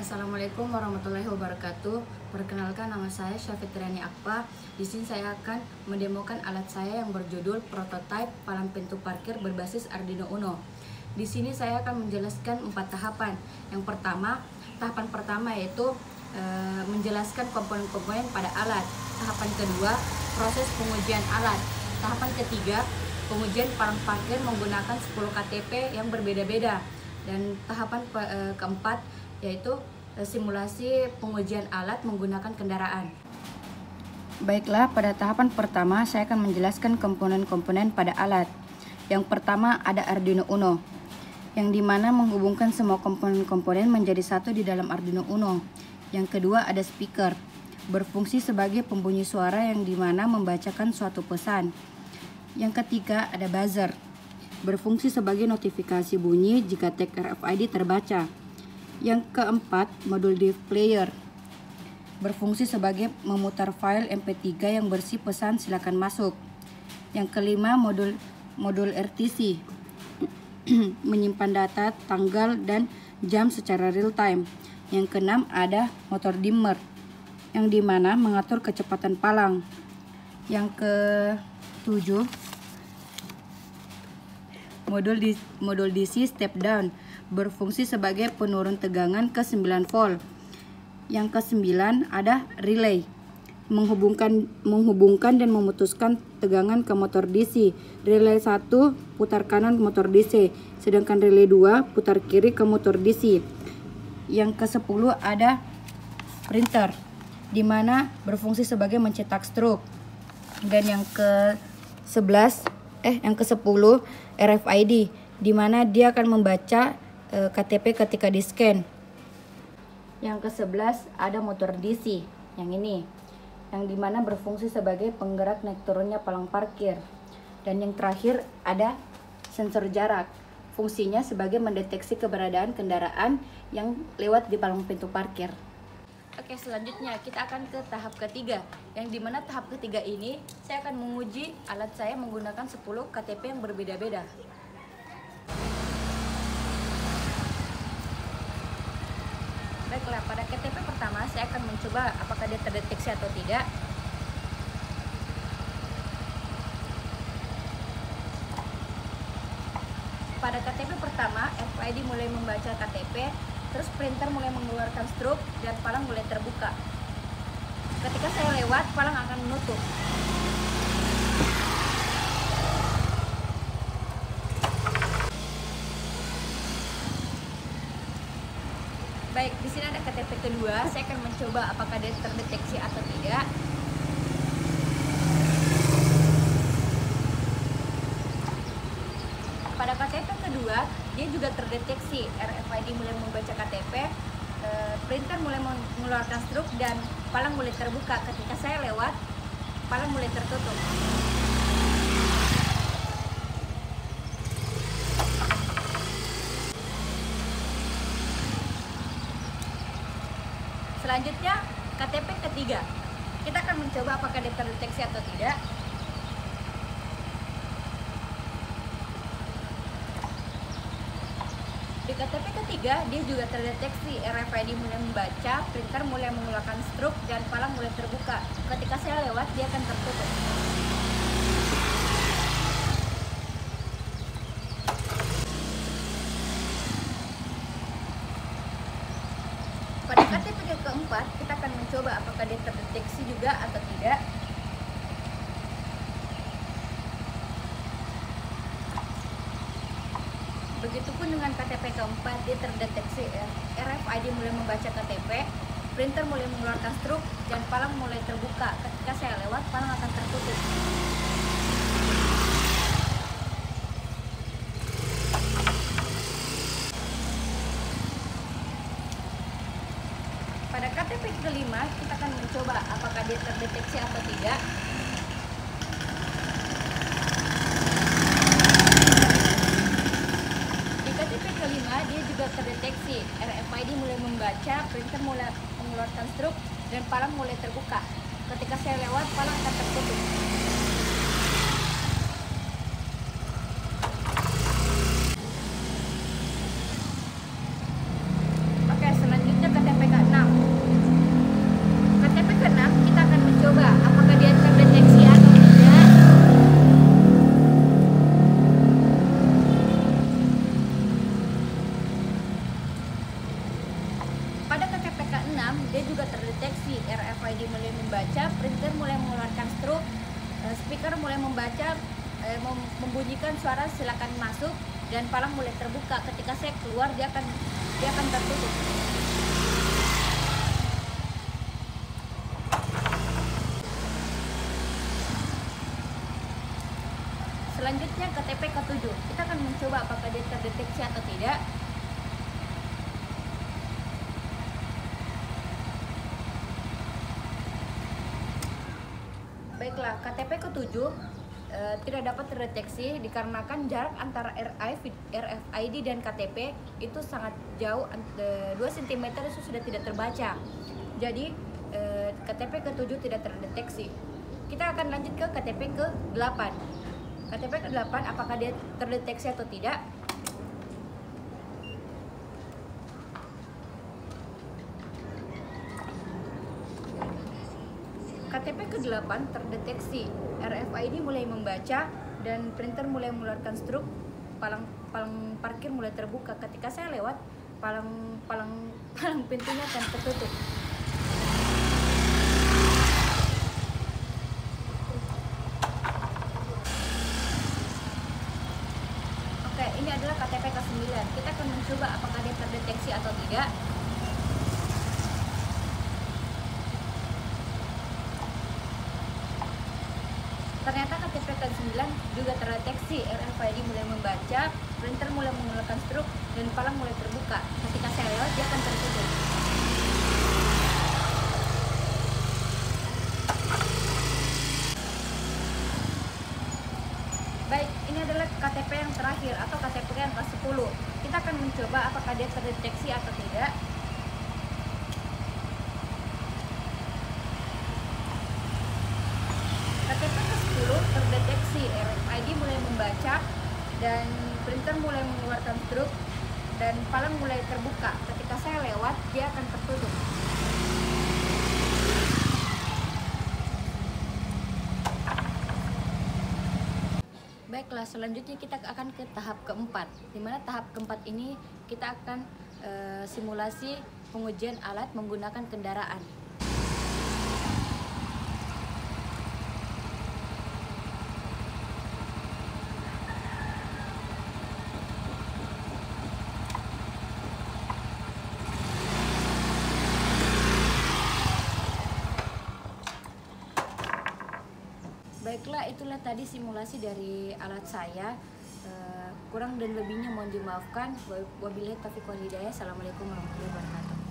Assalamualaikum warahmatullahi wabarakatuh. Perkenalkan, nama saya Syafitriani Akpa. Di sini saya akan mendemokan alat saya yang berjudul Prototype Palang Pintu Parkir berbasis Arduino Uno. Di sini saya akan menjelaskan 4 tahapan. Yang pertama, tahapan pertama yaitu menjelaskan komponen-komponen pada alat. Tahapan kedua, proses pengujian alat. Tahapan ketiga, pengujian palang parkir menggunakan 10 KTP yang berbeda-beda. Dan tahapan keempat yaitu simulasi pengujian alat menggunakan kendaraan. Baiklah, pada tahapan pertama saya akan menjelaskan komponen-komponen pada alat. Yang pertama ada Arduino Uno, yang dimana menghubungkan semua komponen-komponen menjadi satu di dalam Arduino Uno. Yang kedua ada speaker, berfungsi sebagai pembunyi suara yang dimana membacakan suatu pesan. Yang ketiga ada buzzer, berfungsi sebagai notifikasi bunyi jika tag RFID terbaca. Yang keempat, modul div player, berfungsi sebagai memutar file MP3 yang berisi pesan silakan masuk. Yang kelima, modul RTC, menyimpan data, tanggal, dan jam secara real time. Yang keenam ada motor dimmer, yang dimana mengatur kecepatan palang. Yang ketujuh, modul DC step down, berfungsi sebagai penurun tegangan ke 9 volt. Yang ke-9 ada relay, menghubungkan dan memutuskan tegangan ke motor DC. Relay 1 putar kanan ke motor DC, sedangkan relay 2 putar kiri ke motor DC. Yang ke-10 ada printer, di mana berfungsi sebagai mencetak struk. Dan yang ke-10 RFID, di mana dia akan membaca KTP ketika di-scan. Yang ke-11 ada motor DC, yang ini, yang dimana berfungsi sebagai penggerak naik turunnya palang parkir. Dan yang terakhir ada sensor jarak, fungsinya sebagai mendeteksi keberadaan kendaraan yang lewat di palang pintu parkir. Oke, selanjutnya kita akan ke tahap ketiga, yang dimana tahap ketiga ini saya akan menguji alat saya menggunakan 10 KTP yang berbeda-beda. Baiklah, pada KTP pertama saya akan mencoba apakah dia terdeteksi atau tidak. Pada KTP pertama, RFID mulai membaca KTP, terus printer mulai mengeluarkan struk, dan palang mulai terbuka. Ketika saya lewat, palang akan menutup. Baik, di sini ada KTP kedua. Saya akan mencoba apakah dia terdeteksi atau tidak. Pada KTP kedua, dia juga terdeteksi. RFID mulai membaca KTP, printer mulai mengeluarkan struk, dan palang mulai terbuka. Ketika saya lewat, palang mulai tertutup. Selanjutnya, KTP ketiga. Kita akan mencoba apakah dia terdeteksi atau tidak. Di KTP ketiga, dia juga terdeteksi. RFID mulai membaca, printer mulai mengeluarkan struk, dan palang mulai terbuka. Ketika saya lewat, dia akan tertutup. Pada KTP keempat, kita akan mencoba apakah dia terdeteksi juga atau tidak. Begitupun dengan KTP keempat, dia terdeteksi. RFID mulai membaca KTP, printer mulai mengeluarkan struk, dan palang mulai terbuka. Ketika saya lewat, palang akan tertutup. Pada KTP kelima, kita akan mencoba apakah dia terdeteksi atau tidak. Di KTP kelima, dia juga terdeteksi. RFID mulai membaca, printer mulai mengeluarkan struk, dan palang mulai terbuka. Ketika saya lewat, palang akan tertutup. Oke, selanjutnya KTP K6 dia juga terdeteksi, RFID mulai membaca, printer mulai mengeluarkan struk, speaker mulai membaca, membunyikan suara silakan masuk, dan palang mulai terbuka. Ketika saya keluar dia akan tertutup. Selanjutnya KTP ke-7. Kita akan mencoba apakah dia terdeteksi atau tidak. Baiklah, KTP ke-7 tidak dapat terdeteksi dikarenakan jarak antara RFID dan KTP itu sangat jauh, 2 cm itu sudah tidak terbaca. Jadi KTP ke-7 tidak terdeteksi. Kita akan lanjut ke KTP ke-8. KTP ke-8 apakah dia terdeteksi atau tidak? KTP ke-8 terdeteksi, RFID mulai membaca dan printer mulai mengeluarkan struk, palang parkir mulai terbuka. Ketika saya lewat, palang pintunya akan tertutup. Oke, ini adalah KTP ke-9. Kita akan mencoba apakah dia terdeteksi atau tidak. Ternyata KTP ke-9 juga terdeteksi, RFID mulai membaca, printer mulai mengeluarkan struk, dan palang mulai terbuka. Ketika saya lewat, dia akan tertutup. Baik, ini adalah KTP yang terakhir atau KTP yang ke-10. Kita akan mencoba apakah dia terdeteksi atau tidak. KTP ke-10 terdeteksi, RFID mulai membaca dan printer mulai mengeluarkan struk dan palang mulai terbuka. Ketika saya lewat, dia akan tertutup. Baiklah, selanjutnya kita akan ke tahap keempat, di mana tahap keempat ini kita akan simulasi pengujian alat menggunakan kendaraan. Baiklah, itulah tadi simulasi dari alat saya. Kurang dan lebihnya mohon dimaafkan. Wabillahi taufiq wal hidayah. Assalamualaikum warahmatullahi wabarakatuh.